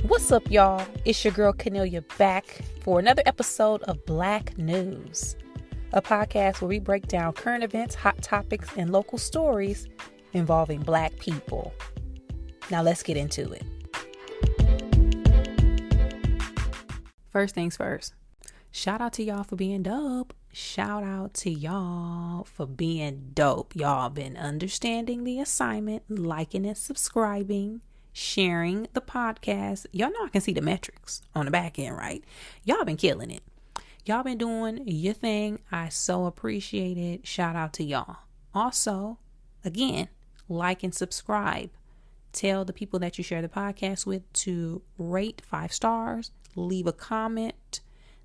What's up, y'all? It's your girl Cornelia back for another episode of Black News, a podcast where we break down current events, hot topics, and local stories involving Black people. Now let's get into it. First things first, shout out to y'all for being dope. Shout out to y'all for being dope. Y'all been understanding the assignment, liking and subscribing, sharing the podcast. Y'all know I can see the metrics on the back end, right? Y'all been killing it. Y'all been doing your thing. I so appreciate it. Shout out to y'all. Also, again, like and subscribe. Tell the people that you share the podcast with to rate 5 stars, leave a comment.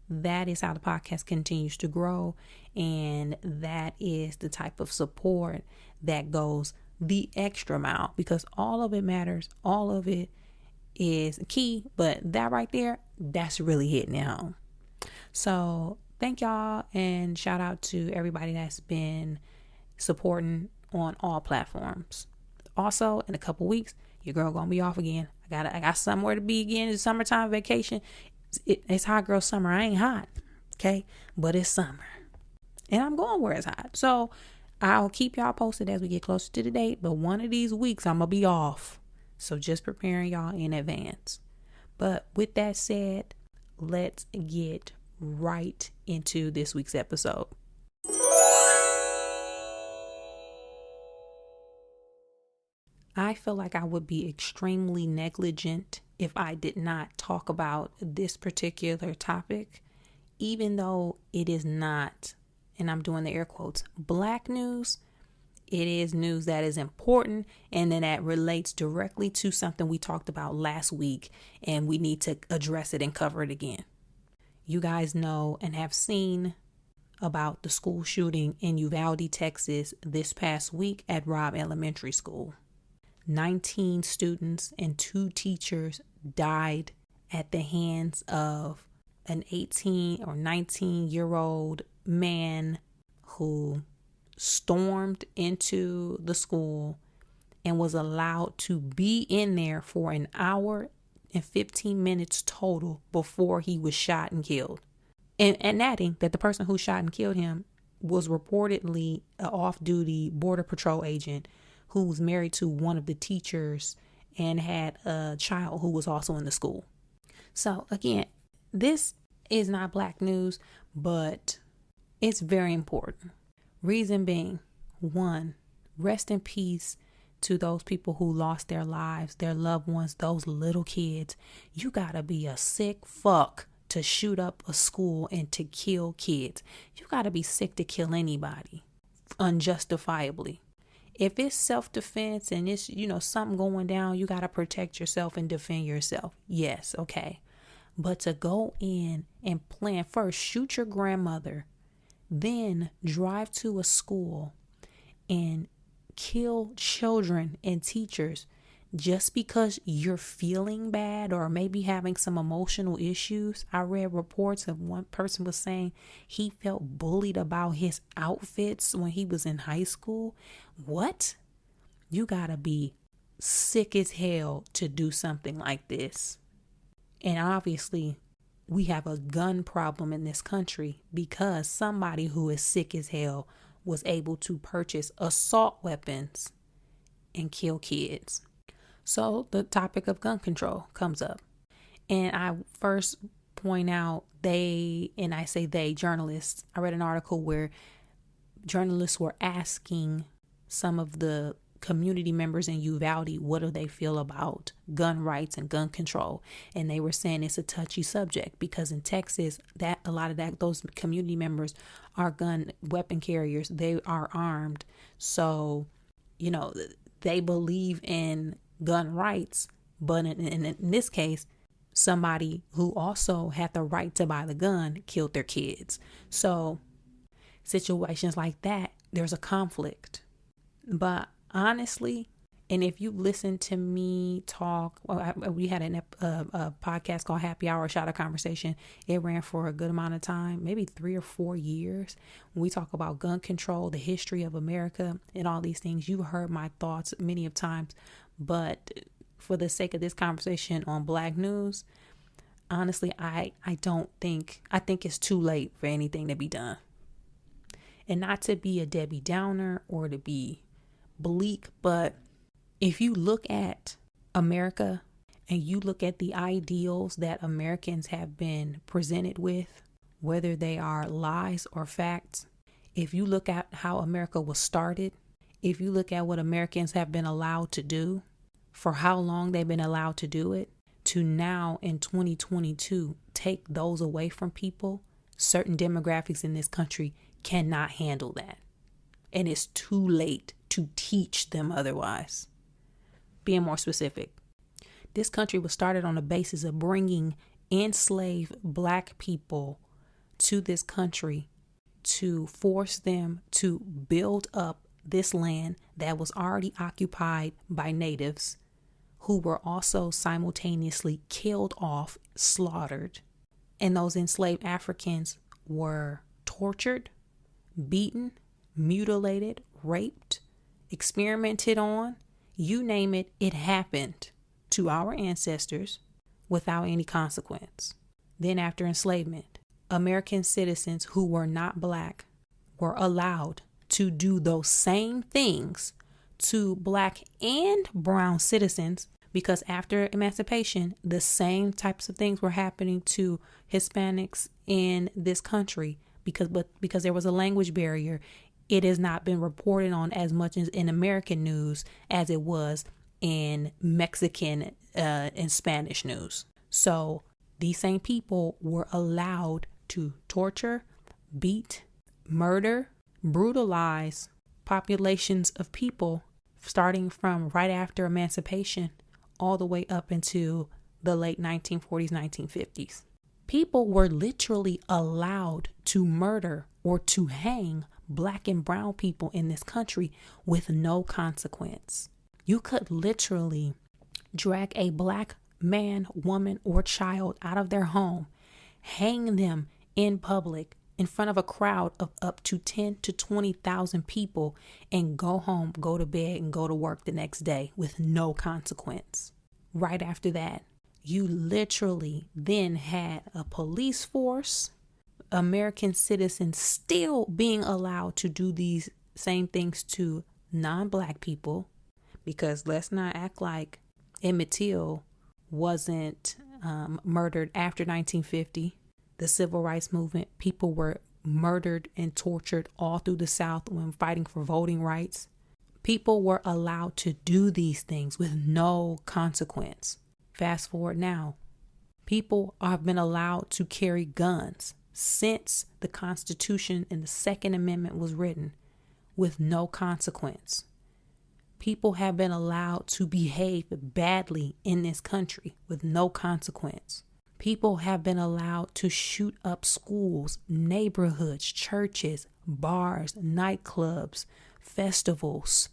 That is how the podcast continues to grow. And that is the type of support that goes the extra mile, because all of it matters. All of it is key, but that right there, that's really hitting it home. So thank y'all, and shout out to everybody that's been supporting on all platforms. Also, in a couple weeks, your girl gonna be off again. I got somewhere to be again. It's summertime vacation. It's hot girl summer. I ain't hot, okay, but it's summer, and I'm going where it's hot. So I'll keep y'all posted as we get closer to the date, but one of these weeks I'm going to be off. So just preparing y'all in advance. But with that said, let's get right into this week's episode. I feel like I would be extremely negligent if I did not talk about this particular topic, even though it is not, and I'm doing the air quotes, Black news. It is news that is important, and then that relates directly to something we talked about last week, and we need to address it and cover it again. You guys know and have seen about the school shooting in Uvalde, Texas this past week at Robb Elementary School. 19 students and 2 teachers died at the hands of an 18 or 19-year-old man who stormed into the school and was allowed to be in there for an hour and 15 minutes total before he was shot and killed. And adding that the person who shot and killed him was reportedly an off-duty Border Patrol agent who was married to one of the teachers and had a child who was also in the school. So again, this is not Black news, but it's very important. Reason being, 1, rest in peace to those people who lost their lives, their loved ones, those little kids. You gotta be a sick fuck to shoot up a school and to kill kids. You gotta be sick to kill anybody unjustifiably. If it's self-defense and it's, something going down, you gotta protect yourself and defend yourself. Yes, okay. But to go in and plan, first shoot your grandmother, then drive to a school and kill children and teachers just because you're feeling bad or maybe having some emotional issues. I read reports of one person was saying he felt bullied about his outfits when he was in high school. What? You gotta be sick as hell to do something like this. And obviously, we have a gun problem in this country because somebody who is sick as hell was able to purchase assault weapons and kill kids. So the topic of gun control comes up. And I first point out journalists. I read an article where journalists were asking some of the community members in Uvalde, what do they feel about gun rights and gun control? And they were saying it's a touchy subject because in Texas, those community members are weapon carriers. They are armed. So, they believe in gun rights. But in this case, somebody who also had the right to buy the gun killed their kids. So situations like that, there's a conflict. But honestly, and if you listen to me talk, we had a podcast called Happy Hour, Shot of Conversation. It ran for a good amount of time, maybe 3 or 4 years. When we talk about gun control, the history of America and all these things, you've heard my thoughts many of times. But for the sake of this conversation on Black news, honestly, I think it's too late for anything to be done. And not to be a Debbie Downer or to be bleak, but if you look at America and you look at the ideals that Americans have been presented with, whether they are lies or facts, if you look at how America was started, if you look at what Americans have been allowed to do, for how long they've been allowed to do it, to now in 2022 take those away from people, certain demographics in this country cannot handle that. And it's too late to teach them otherwise. Being more specific, this country was started on the basis of bringing enslaved Black people to this country to force them to build up this land that was already occupied by natives who were also simultaneously killed off, slaughtered. And those enslaved Africans were tortured, beaten, mutilated, raped, experimented on. You name it, it happened to our ancestors without any consequence. Then after enslavement, American citizens who were not Black were allowed to do those same things to Black and brown citizens, because after emancipation, the same types of things were happening to Hispanics in this country because there was a language barrier. It has not been reported on as much as in American news as it was in Mexican and Spanish news. So these same people were allowed to torture, beat, murder, brutalize populations of people starting from right after emancipation all the way up into the late 1940s, 1950s. People were literally allowed to murder or to hang Black and brown people in this country with no consequence. You could literally drag a Black man, woman, or child out of their home, hang them in public in front of a crowd of up to 10 to 20,000 people and go home, go to bed, and go to work the next day with no consequence. Right after that, you literally then had a police force, American citizens still being allowed to do these same things to non-Black people, because let's not act like Emmett Till wasn't murdered after 1950. The civil rights movement, people were murdered and tortured all through the South when fighting for voting rights. People were allowed to do these things with no consequence. Fast forward now, people have been allowed to carry guns since the Constitution and the Second Amendment was written with no consequence. People have been allowed to behave badly in this country with no consequence. People have been allowed to shoot up schools, neighborhoods, churches, bars, nightclubs, festivals,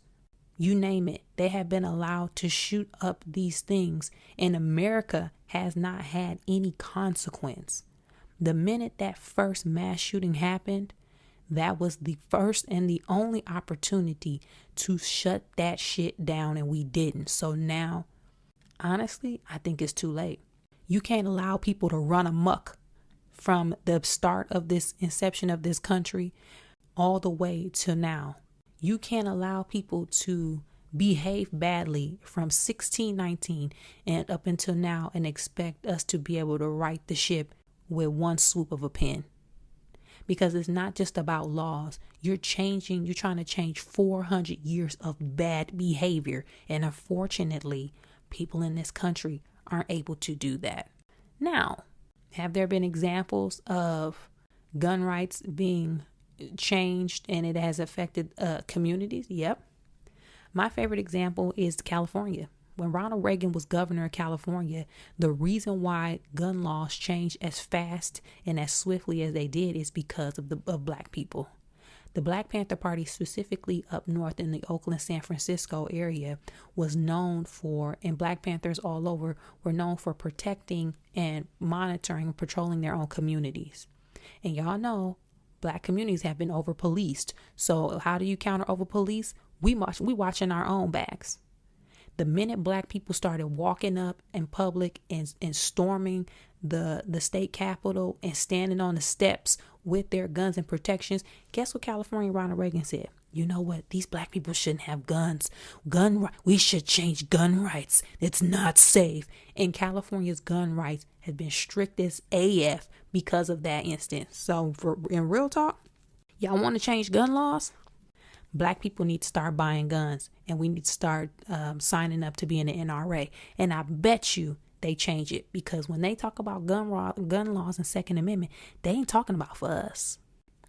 you name it. They have been allowed to shoot up these things, and America has not had any consequence. The minute that first mass shooting happened, that was the first and the only opportunity to shut that shit down, and we didn't. So now, honestly, I think it's too late. You can't allow people to run amok from the start of this inception of this country all the way to now. You can't allow people to behave badly from 1619 and up until now and expect us to be able to right the ship with one swoop of a pen. Because it's not just about laws. You're trying to change 400 years of bad behavior. And unfortunately, people in this country aren't able to do that. Now, have there been examples of gun rights being changed and it has affected communities? Yep. My favorite example is California. When Ronald Reagan was governor of California, the reason why gun laws changed as fast and as swiftly as they did is because of Black people. The Black Panther Party, specifically up north in the Oakland, San Francisco area, was known for, and Black Panthers all over were known for protecting and monitoring and patrolling their own communities. And y'all know Black communities have been over-policed. So how do you counter over-police? We watching our own backs. The minute black people started walking up in public and storming the state capitol and standing on the steps with their guns and protections, guess what California Ronald Reagan said? You know what? These black people shouldn't have guns. We should change gun rights. It's not safe. And California's gun rights have been strict as AF because of that instance. So in real talk, y'all want to change gun laws? Black people need to start buying guns, and we need to start signing up to be in the NRA. And I bet you they change it, because when they talk about gun laws and Second Amendment, they ain't talking about for us.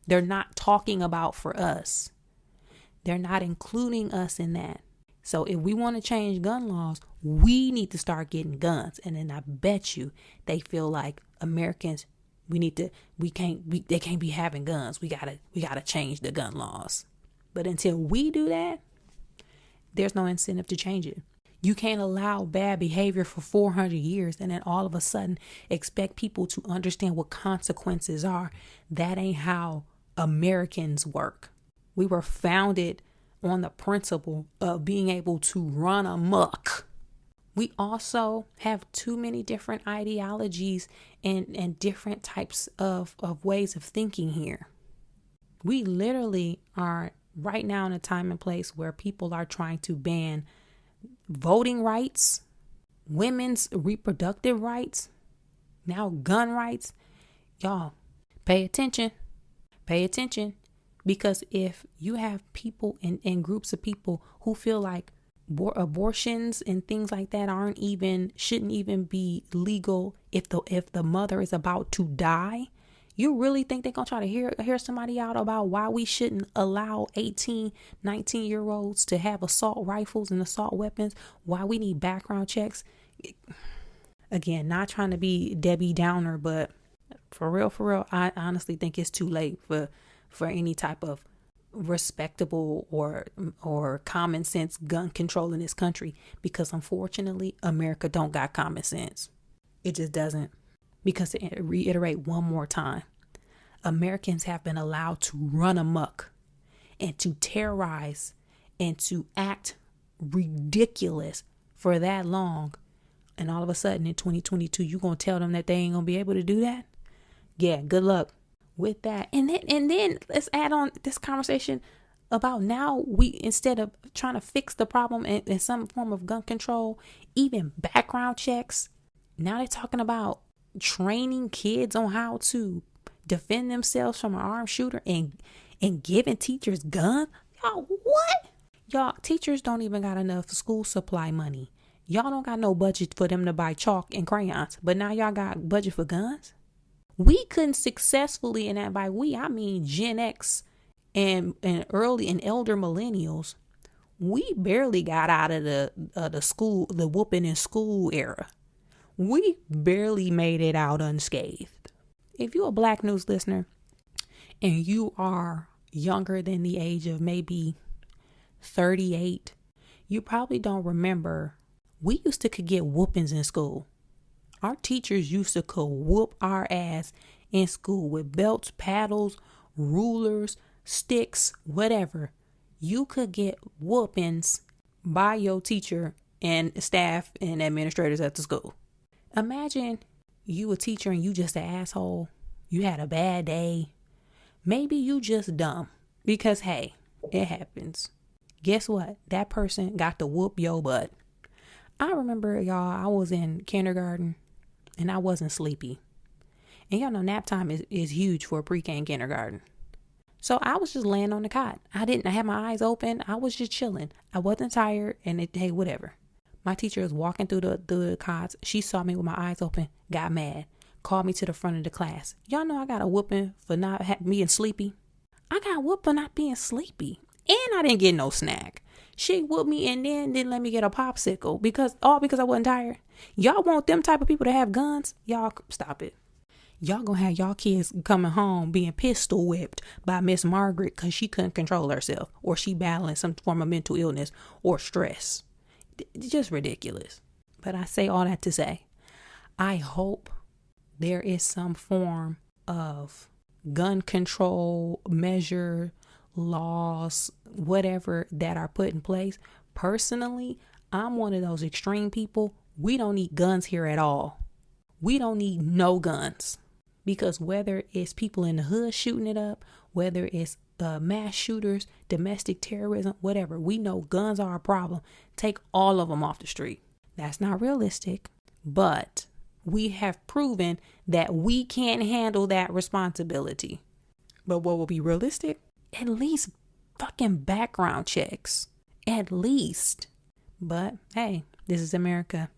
They're not talking about for us. They're not including us in that. So if we want to change gun laws, we need to start getting guns. And then I bet you they feel like Americans, they can't be having guns. We gotta change the gun laws. But until we do that, there's no incentive to change it. You can't allow bad behavior for 400 years and then all of a sudden expect people to understand what consequences are. That ain't how Americans work. We were founded on the principle of being able to run amok. We also have too many different ideologies and different types of ways of thinking here. We literally are right now in a time and place where people are trying to ban voting rights, women's reproductive rights, now gun rights. Y'all, pay attention. Pay attention. Because if you have people and groups of people who feel like abortions and things like that shouldn't even be legal if the mother is about to die, you really think they're going to try to hear somebody out about why we shouldn't allow 18, 19-year-olds to have assault rifles and assault weapons, why we need background checks? Again, not trying to be Debbie Downer, but for real, I honestly think it's too late for any type of respectable or common sense gun control in this country, because unfortunately America don't got common sense. It just doesn't. Because to reiterate one more time, Americans have been allowed to run amok and to terrorize and to act ridiculous for that long, and all of a sudden in 2022 you gonna tell them that they ain't gonna be able to do that? Yeah, good luck with that. And then let's add on this conversation about now we, instead of trying to fix the problem in some form of gun control, even background checks, now they're talking about training kids on how to defend themselves from an armed shooter and giving teachers guns. Y'all, what? Y'all, teachers don't even got enough school supply money. Y'all don't got no budget for them to buy chalk and crayons, but now y'all got budget for guns? We couldn't successfully, and that by we, I mean Gen X and early and elder millennials, we barely got out of the whooping in school era. We barely made it out unscathed. If you're a Black News listener and you are younger than the age of maybe 38, you probably don't remember. We used to could get whoopings in school. Our teachers used to could whoop our ass in school with belts, paddles, rulers, sticks, whatever. You could get whoopings by your teacher and staff and administrators at the school. Imagine you a teacher and you just an asshole. You had a bad day. Maybe you just dumb, because hey, it happens. Guess what? That person got to whoop your butt. I remember, y'all, I was in kindergarten and I wasn't sleepy. And y'all know nap time is huge for pre-K and kindergarten. So I was just laying on the cot. I had my eyes open. I was just chilling. I wasn't tired, and hey, whatever. My teacher was walking through the cots. She saw me with my eyes open, got mad, called me to the front of the class. Y'all know I got a whooping for not being sleepy. I got whooped for not being sleepy. And I didn't get no snack. She whooped me and then didn't let me get a popsicle because I wasn't tired. Y'all want them type of people to have guns? Y'all stop it. Y'all gonna have y'all kids coming home being pistol whipped by Miss Margaret because she couldn't control herself, or she battling some form of mental illness or stress. Just ridiculous. But I say all that to say, I hope there is some form of gun control measure, laws, whatever that are put in place. Personally, I'm one of those extreme people. We don't need guns here at all. We don't need no guns. Because whether it's people in the hood shooting it up, whether it's mass shooters, domestic terrorism, whatever, we know guns are a problem. Take all of them off the street. That's not realistic, but we have proven that we can't handle that responsibility. But what will be realistic? At least fucking background checks. At least. But hey, this is America.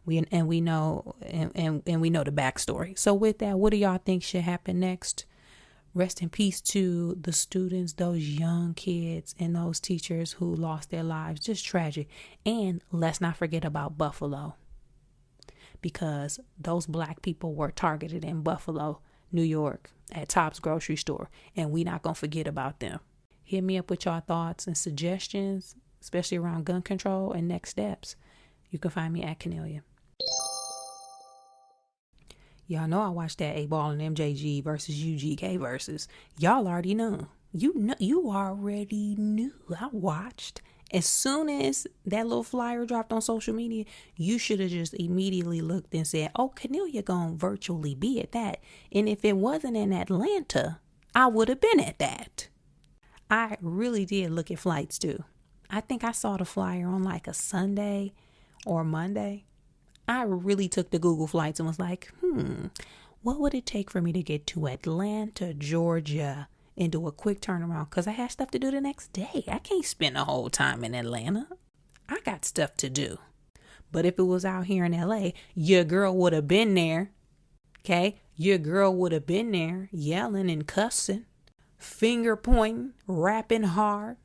We know and we know the backstory. So with that, what do y'all think should happen next? Rest in peace to the students, those young kids and those teachers who lost their lives. Just tragic. And let's not forget about Buffalo, because those black people were targeted in Buffalo, New York at Tops grocery store. And we not going to forget about them. Hit me up with y'all thoughts and suggestions, especially around gun control and next steps. You can find me at Cornelia. Y'all know I watched that Ball and MJG versus UGK versus. Y'all already know. You already knew. I watched. As soon as that little flyer dropped on social media, you should have just immediately looked and said, oh, Cornelia gonna virtually be at that. And if it wasn't in Atlanta, I would have been at that. I really did look at flights too. I think I saw the flyer on like a Sunday or Monday. I really took the Google flights and was like, what would it take for me to get to Atlanta, Georgia, and do a quick turnaround? Because I had stuff to do the next day. I can't spend the whole time in Atlanta. I got stuff to do. But if it was out here in LA, your girl would have been there. Okay? Your girl would have been there yelling and cussing, finger pointing, rapping hard.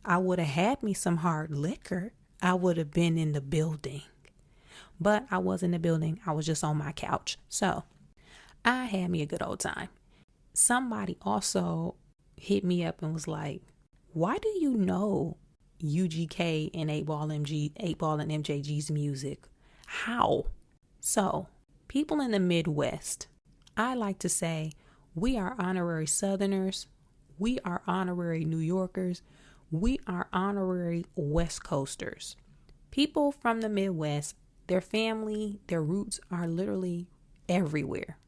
I would have had me some hard liquor. I would have been in the building. But I was in the building. I was just on my couch. So I had me a good old time. Somebody also hit me up and was like, why do you know UGK and 8Ball and MJG's music? How? So people in the Midwest, I like to say we are honorary Southerners. We are honorary New Yorkers. We are honorary West Coasters. People from the Midwest, their family, their roots are literally everywhere.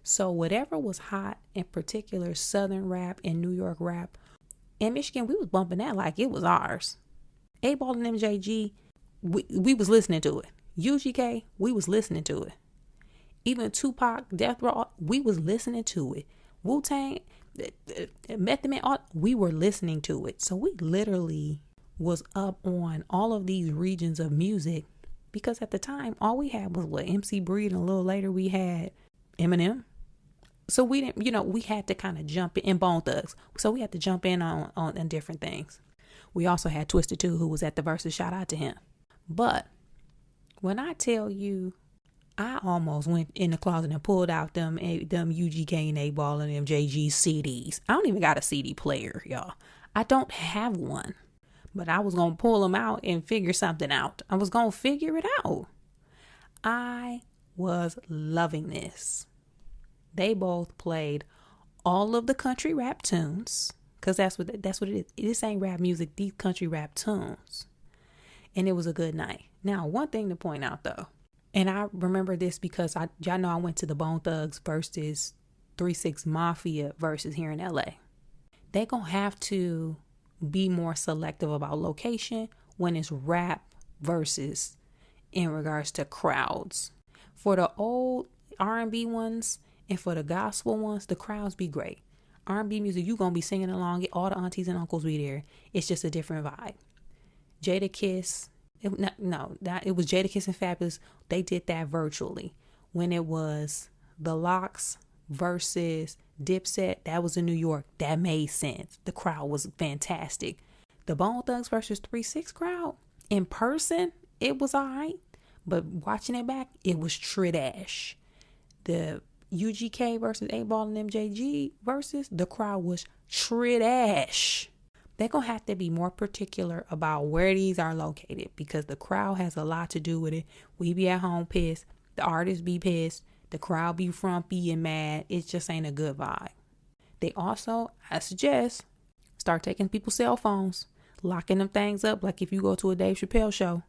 So whatever was hot, in particular Southern rap and New York rap, in Michigan, we was bumping that like it was ours. 8Ball and MJG, we was listening to it. UGK, we was listening to it. Even Tupac, Death Row, we was listening to it. Wu-Tang, Method Man, we were listening to it. So we literally was up on all of these regions of music, because at the time, all we had was what, MC Breed, and a little later we had Eminem. So we didn't, we had to kind of jump in, Bone Thugs. So we had to jump in on different things. We also had Twisted 2, who was at the Versus. Shout out to him. But when I tell you, I almost went in the closet and pulled out them UGK and 8Ball and MJG CDs. I don't even got a CD player, y'all. I don't have one. But I was going to pull them out and figure something out. I was going to figure it out. I was loving this. They both played all of the country rap tunes, because that's what it is. This ain't rap music, these country rap tunes. And it was a good night. Now, one thing to point out though, and I remember this because y'all know I went to the Bone Thugs versus 3-6 Mafia versus here in LA. They gonna have to be more selective about location when it's rap versus in regards to crowds. For the old R&B ones and for the gospel ones, the crowds be great. R&B music, you gonna be singing along, all the aunties and uncles be there. It's just a different vibe. Jadakiss, it was Jadakiss and Fabulous. They did that virtually. When it was the Lox versus Dipset, that was in New York. That made sense. The crowd was fantastic. The Bone Thugs versus 3-6 crowd, in person, it was all right. But watching it back, it was trash. The UGK versus 8Ball and MJG versus, the crowd was trash. They're going to have to be more particular about where these are located, because the crowd has a lot to do with it. We be at home pissed. The artists be pissed. The crowd be frumpy and mad. It just ain't a good vibe. They also, I suggest, start taking people's cell phones. locking them things up like if you go to a Dave Chappelle show.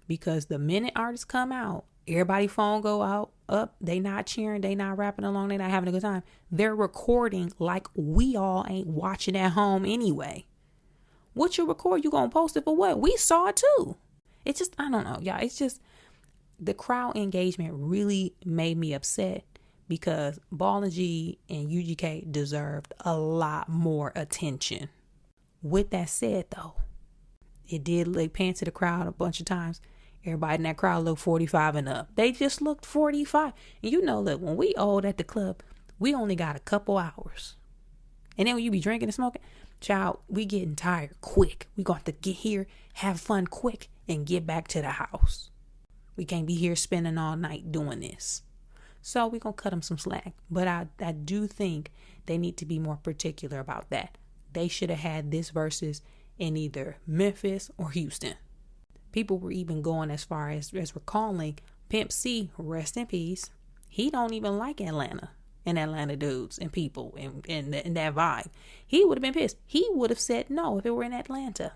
Because the minute artists come out, everybody phone go out, up, they not cheering, they not rapping along, they not having a good time. They're recording like we all ain't watching at home anyway. What you record, you gonna post it for what? We saw it too. It's just, I don't know, y'all. It's just, the crowd engagement really made me upset because Ball MJG and UGK deserved a lot more attention. With that said, though, it did like pan to the crowd a bunch of times. Everybody in that crowd looked 45 and up. They just looked 45. And you know, look, when we old at the club, we only got a couple hours. And then when you be drinking and smoking, child, we getting tired quick. We got to get here, have fun quick, and get back to the house. We can't be here spending all night doing this. So we going to cut them some slack. But I do think they need to be more particular about that. They should have had this versus in either Memphis or Houston. People were even going as far as recalling Pimp C, rest in peace. He don't even like Atlanta and Atlanta dudes and people and that vibe. He would have been pissed. He would have said no if it were in Atlanta.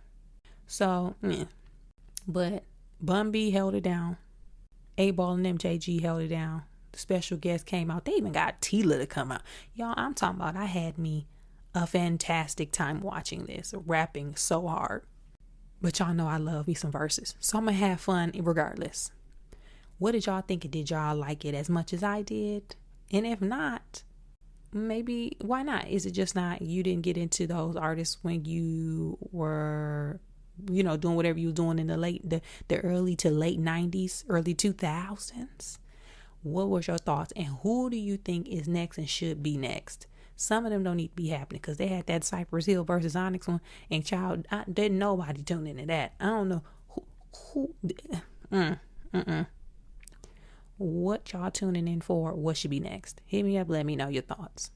So, yeah. But Bun B held it down. A-Ball and MJG held it down. The special guest came out. They even got Tila to come out. Y'all, I'm talking about I had me a fantastic time watching this, rapping so hard. But y'all know I love me some verses. So I'm going to have fun regardless. What did y'all think? Did y'all like it as much as I did? And if not, maybe why not? Is it just not, you didn't get into those artists when you were, you know, doing whatever you were doing in the early to late 90s, early 2000s? What was your thoughts? And who do you think is next and should be next? Some of them don't need to be happening because they had that Cypress Hill versus Onyx one. And child, didn't nobody tune into that. I don't know what y'all tuning in for. What should be next? Hit me up. Let me know your thoughts.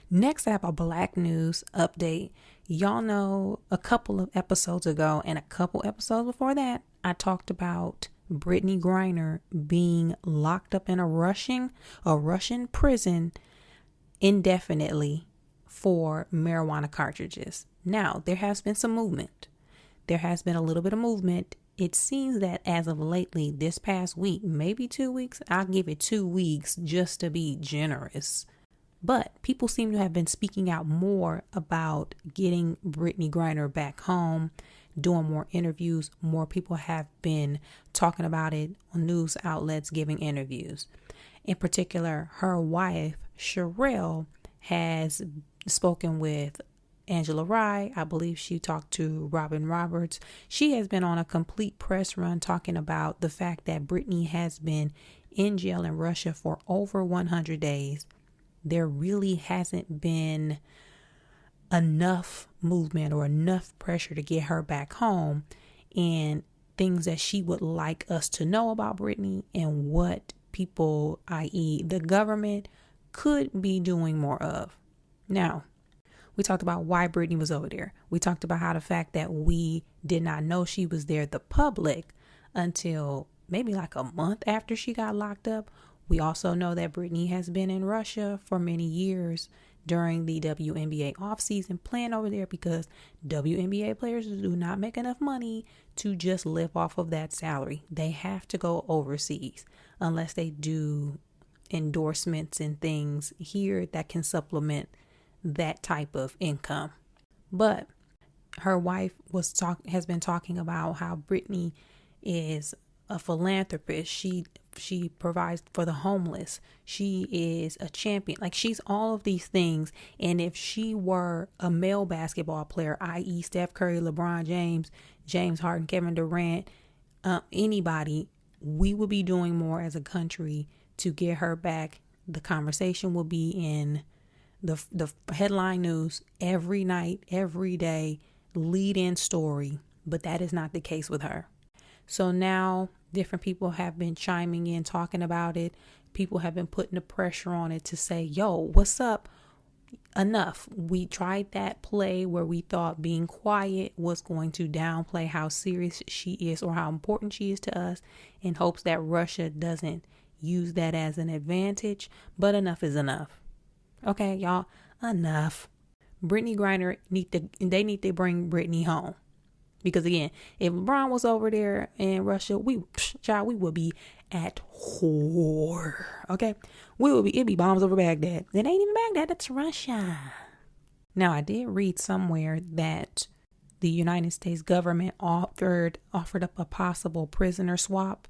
Next, I have a Black news update. Y'all know a couple of episodes ago and a couple episodes before that, I talked about Brittany Griner being locked up in a Russian prison indefinitely for marijuana cartridges. Now, there has been some movement. There has been a little bit of movement. It seems that as of lately, this past week, maybe 2 weeks, I'll give it 2 weeks just to be generous. But people seem to have been speaking out more about getting Brittany Griner back home, doing more interviews. More people have been talking about it on news outlets, giving interviews. In particular, her wife, Sherelle, has spoken with Angela Rye. I believe she talked to Robin Roberts. She has been on a complete press run talking about the fact that Brittany has been in jail in Russia for over 100 days. There really hasn't been enough movement or enough pressure to get her back home, and things that she would like us to know about Brittany and what people, i.e. the government, could be doing more of. Now, we talked about why Brittany was over there. We talked about how the fact that we did not know she was there, the public, until maybe like a month after she got locked up. We also know that Brittany has been in Russia for many years during the WNBA offseason, playing over there because WNBA players do not make enough money to just live off of that salary. They have to go overseas unless they do endorsements and things here that can supplement that type of income. But her wife has been talking about how Brittany is a philanthropist. She provides for the homeless. She is a champion. Like, she's all of these things. And if she were a male basketball player, i.e. Steph Curry, LeBron James, James Harden, Kevin Durant, anybody, we would be doing more as a country to get her back. The conversation will be in the headline news every night, every day, lead-in story. But that is not the case with her. So now different people have been chiming in, talking about it. People have been putting the pressure on it to say, yo, what's up? Enough. We tried that play where we thought being quiet was going to downplay how serious she is or how important she is to us, in hopes that Russia doesn't use that as an advantage. But enough is enough. Okay, y'all, enough. Brittany Griner need to bring Brittany home. Because again, if LeBron was over there in Russia, we would be at war. Okay? It'd be bombs over Baghdad. It ain't even Baghdad, that's Russia. Now, I did read somewhere that the United States government offered up a possible prisoner swap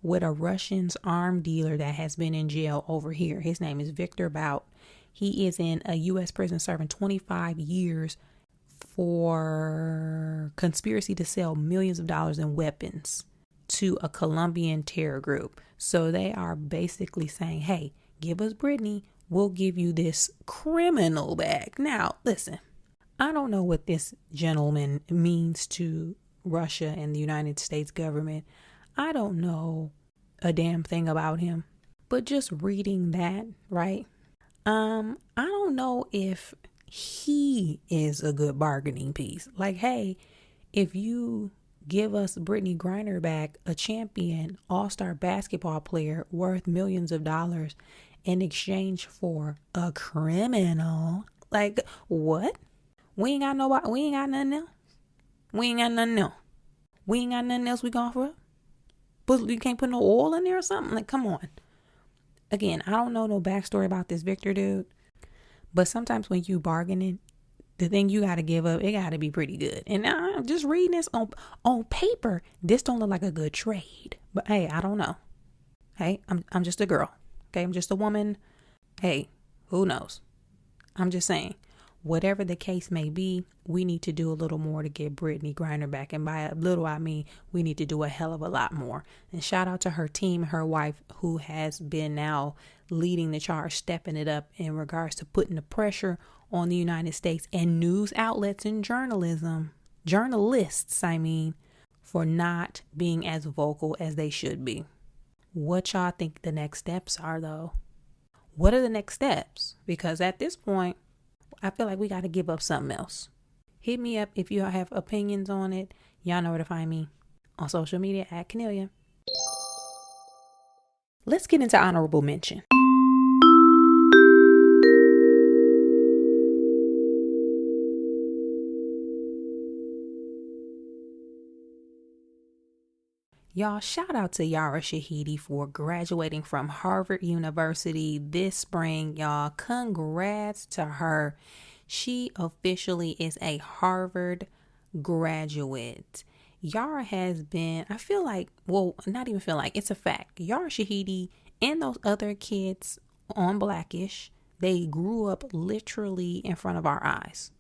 with a Russian's arm dealer that has been in jail over here. His name is Victor Bout. He is in a U.S. prison serving 25 years for conspiracy to sell millions of dollars in weapons to a Colombian terror group. So they are basically saying, hey, give us Brittany. We'll give you this criminal back. Now, listen, I don't know what this gentleman means to Russia and the United States government. I don't know a damn thing about him. But just reading that, right? I don't know if he is a good bargaining piece. Like, hey, if you give us Brittany Griner back, a champion all-star basketball player worth millions of dollars in exchange for a criminal, like, what? We ain't got nothing else. We ain't got nothing else we going for? But you can't put no oil in there or something? Like, come on. Again, I don't know no backstory about this Victor dude, but sometimes when you bargaining, the thing you got to give up, it got to be pretty good. And I'm just reading this on paper. This don't look like a good trade. But hey, I don't know. Hey, I'm just a girl. Okay, I'm just a woman. Hey, who knows? I'm just saying, whatever the case may be, we need to do a little more to get Brittany Griner back. And by a little, I mean, we need to do a hell of a lot more. And shout out to her team, her wife, who has been now leading the charge, stepping it up in regards to putting the pressure on the United States and news outlets and journalists, for not being as vocal as they should be. What y'all think the next steps are, though? What are the next steps? Because at this point, I feel like we got to give up something else. Hit me up if you have opinions on it. Y'all know where to find me on social media at Cornelia. Let's get into honorable mention. Y'all, shout out to Yara Shahidi for graduating from Harvard University this spring. Y'all, congrats to her. She officially is a Harvard graduate. Yara has been, it's a fact. Yara Shahidi and those other kids on Blackish, they grew up literally in front of our eyes.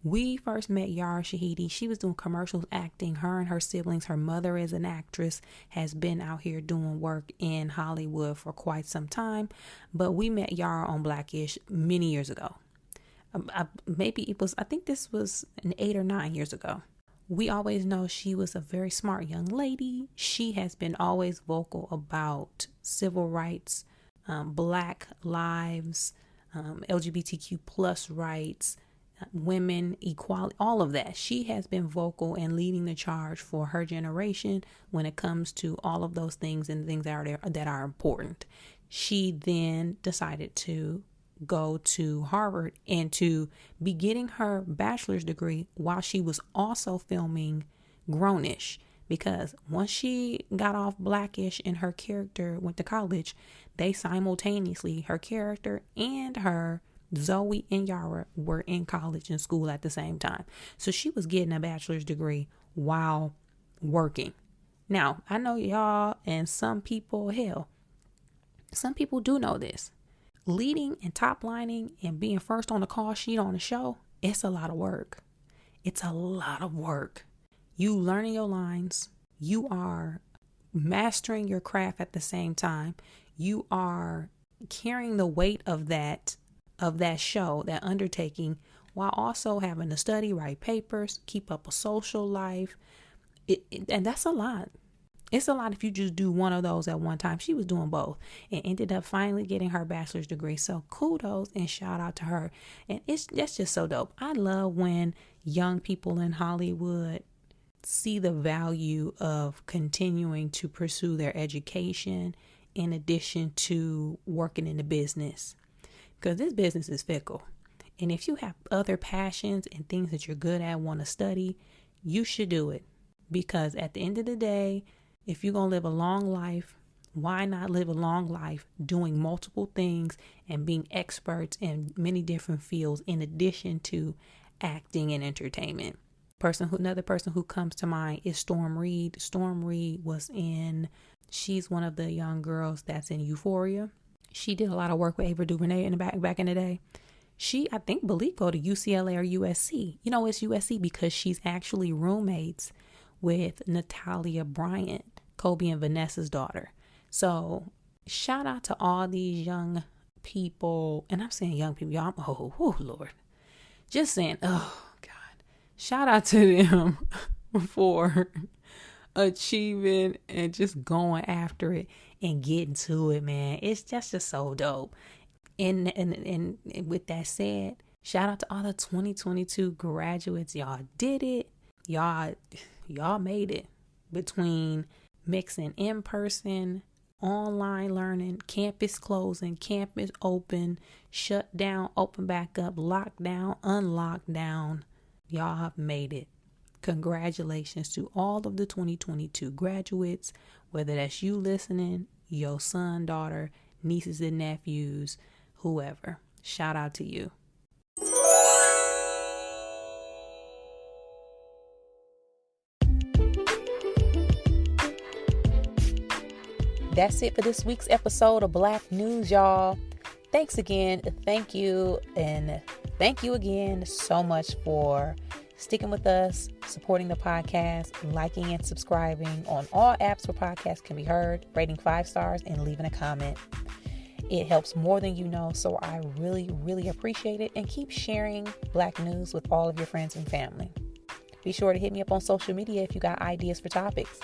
We first met Yara Shahidi. She was doing commercials, acting. Her and her siblings, her mother is an actress, has been out here doing work in Hollywood for quite some time. But we met Yara on Blackish many years ago. I think this was 8 or 9 years ago. We always know she was a very smart young lady. She has been always vocal about civil rights, Black lives, LGBTQ plus rights, women, equality, all of that. She has been vocal and leading the charge for her generation when it comes to all of those things and things that are important. She then decided to go to Harvard and to be getting her bachelor's degree while she was also filming Grownish, because once she got off Blackish and her character went to college, they simultaneously, her character and her Zoe and Yara were in college and school at the same time. So she was getting a bachelor's degree while working. Now, I know y'all and some people do know this. Leading and top lining and being first on the call sheet on the show, it's a lot of work. It's a lot of work. You learning your lines. You are mastering your craft at the same time. You are carrying the weight of that show, that undertaking, while also having to study, write papers, keep up a social life. And that's a lot. It's a lot if you just do one of those at one time. She was doing both and ended up finally getting her bachelor's degree. So kudos and shout out to her. And that's just so dope. I love when young people in Hollywood see the value of continuing to pursue their education in addition to working in the business. Because this business is fickle. And if you have other passions and things that you're good at, want to study, you should do it. Because at the end of the day, if you're going to live a long life, why not live a long life doing multiple things and being experts in many different fields in addition to acting and entertainment? Another person who comes to mind is Storm Reed. Storm Reed she's one of the young girls that's in Euphoria. She did a lot of work with Ava DuVernay in the back in the day. She, I think, believe go to UCLA or USC. You know, it's USC because she's actually roommates with Natalia Bryant, Kobe and Vanessa's daughter. So shout out to all these young people. And I'm saying young people, y'all. Oh, Lord. Just saying, oh, God. Shout out to them for achieving and just going after it and getting to it, man. It's just so dope. And with that said, shout out to all the 2022 graduates. Y'all did it. Y'all made it. Between mixing in-person, online learning, campus closing, campus open, shut down, open back up, lockdown, unlocked down. Y'all have made it. Congratulations to all of the 2022 graduates, whether that's you listening, your son, daughter, nieces and nephews, whoever. Shout out to you. That's it for this week's episode of Black News, y'all. Thanks again. Thank you. And thank you again so much for sticking with us, supporting the podcast, liking and subscribing on all apps where podcasts can be heard, rating 5 stars, and leaving a comment. It helps more than you know, so I really, really appreciate it. And keep sharing Black News with all of your friends and family. Be sure to hit me up on social media if you got ideas for topics.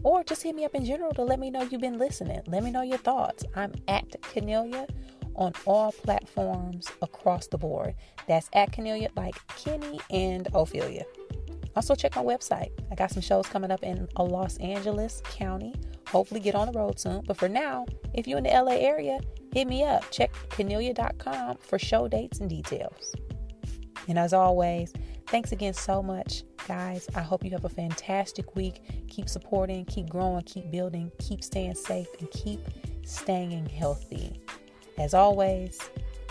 Or just hit me up in general to let me know you've been listening. Let me know your thoughts. I'm at Cornelia on all platforms across the board. That's at Cornelia, like Kenny and Ophelia. Also check my website. I got some shows coming up in Los Angeles County. Hopefully get on the road soon. But for now, if you're in the LA area, hit me up. Check Cornelia.com for show dates and details. And as always, thanks again so much, guys. I hope you have a fantastic week. Keep supporting, keep growing, keep building, keep staying safe, and keep staying healthy. As always,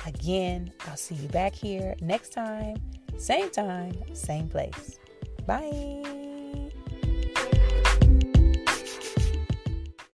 again, I'll see you back here next time, same time, same place. Bye.